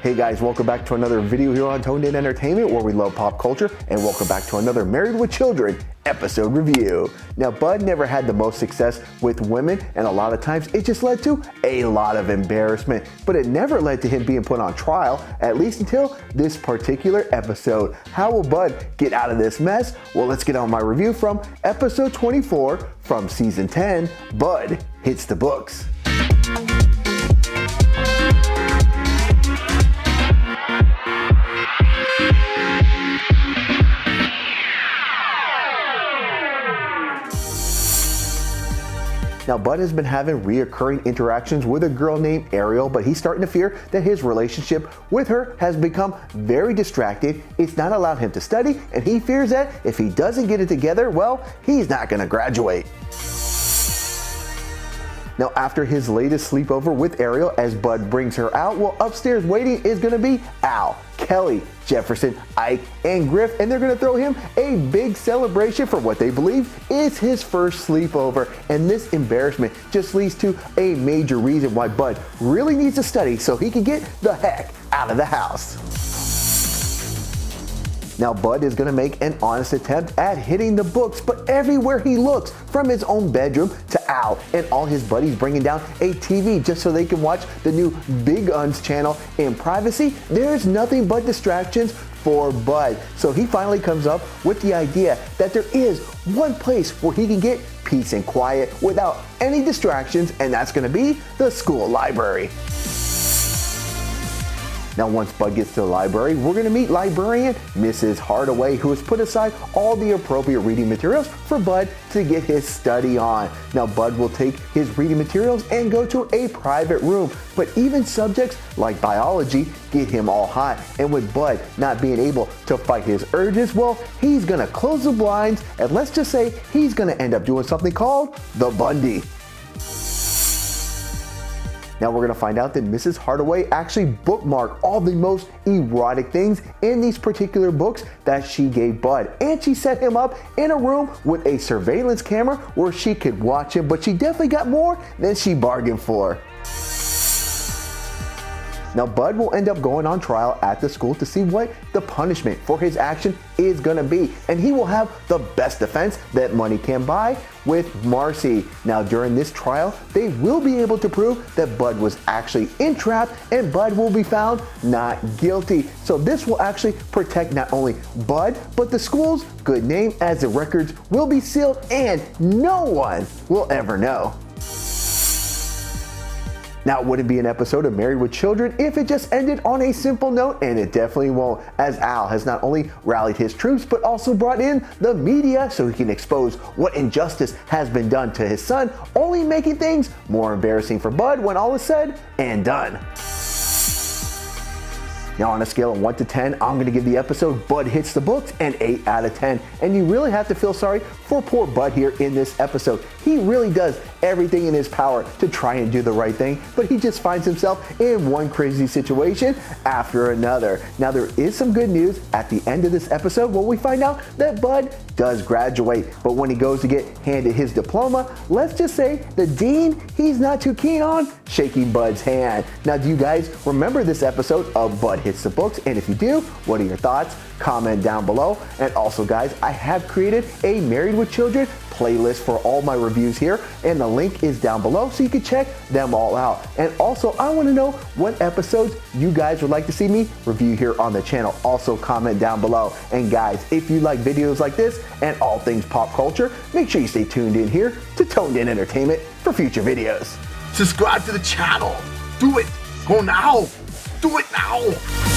Hey guys, welcome back to another video here on Toned In Entertainment, where we love pop culture, and welcome back to another Married with Children episode review. Now, Bud never had the most success with women, and a lot of times it just led to a lot of embarrassment, but it never led to him being put on trial, at least until this particular episode. How will Bud get out of this mess? Well, let's get on my review from episode 24 from season 10, Bud Hits the Books. Now, Bud has been having reoccurring interactions with a girl named Ariel, but he's starting to fear that his relationship with her has become very distracted. It's not allowed him to study, and he fears that if he doesn't get it together, well, he's not going to graduate. Now, after his latest sleepover with Ariel, as Bud brings her out, well, upstairs waiting is going to be Al, Kelly, Jefferson, Ike, and Griff, and they're going to throw him a big celebration for what they believe is his first sleepover. And this embarrassment just leads to a major reason why Bud really needs to study so he can get the heck out of the house. Now, Bud is going to make an honest attempt at hitting the books, but everywhere he looks, from his own bedroom to Al and all his buddies bringing down a TV just so they can watch the new Big Uns channel in privacy, there's nothing but distractions for Bud. So he finally comes up with the idea that there is one place where he can get peace and quiet without any distractions, and that's going to be the school library. Now, once Bud gets to the library, we're going to meet librarian Mrs. Hardaway, who has put aside all the appropriate reading materials for Bud to get his study on. Now, Bud will take his reading materials and go to a private room, but even subjects like biology get him all hot. And with Bud not being able to fight his urges, well, he's going to close the blinds, and let's just say he's going to end up doing something called the Bundy. Now we're going to find out that Mrs. Hardaway actually bookmarked all the most erotic things in these particular books that she gave Bud. And she set him up in a room with a surveillance camera where she could watch him, but she definitely got more than she bargained for. Now, Bud will end up going on trial at the school to see what the punishment for his action is going to be. And he will have the best defense that money can buy with Marcy. Now, during this trial, they will be able to prove that Bud was actually entrapped, and Bud will be found not guilty. So this will actually protect not only Bud, but the school's good name, as the records will be sealed and no one will ever know. Now, it wouldn't be an episode of Married with Children if it just ended on a simple note, and it definitely won't, as Al has not only rallied his troops, but also brought in the media so he can expose what injustice has been done to his son, only making things more embarrassing for Bud when all is said and done. Now, on a scale of 1 to 10, I'm going to give the episode Bud Hits the Books an 8 out of 10. And you really have to feel sorry for poor Bud here in this episode. He really does everything in his power to try and do the right thing, but he just finds himself in one crazy situation after another. Now, there is some good news at the end of this episode when we find out that Bud does graduate. But when he goes to get handed his diploma, let's just say the dean, he's not too keen on shaking Bud's hand. Now, do you guys remember this episode of Bud Hits the Books? And if you do, what are your thoughts? Comment down below. And also, guys, I have created a Married with Children playlist for all my reviews here, and the link is down below so you can check them all out. And also, I want to know what episodes you guys would like to see me review here on the channel. Also, comment down below. And guys, if you like videos like this and all things pop culture, make sure you stay tuned in here to Toned In Entertainment for future videos. Subscribe to the channel. Do it. Go now. Do it now.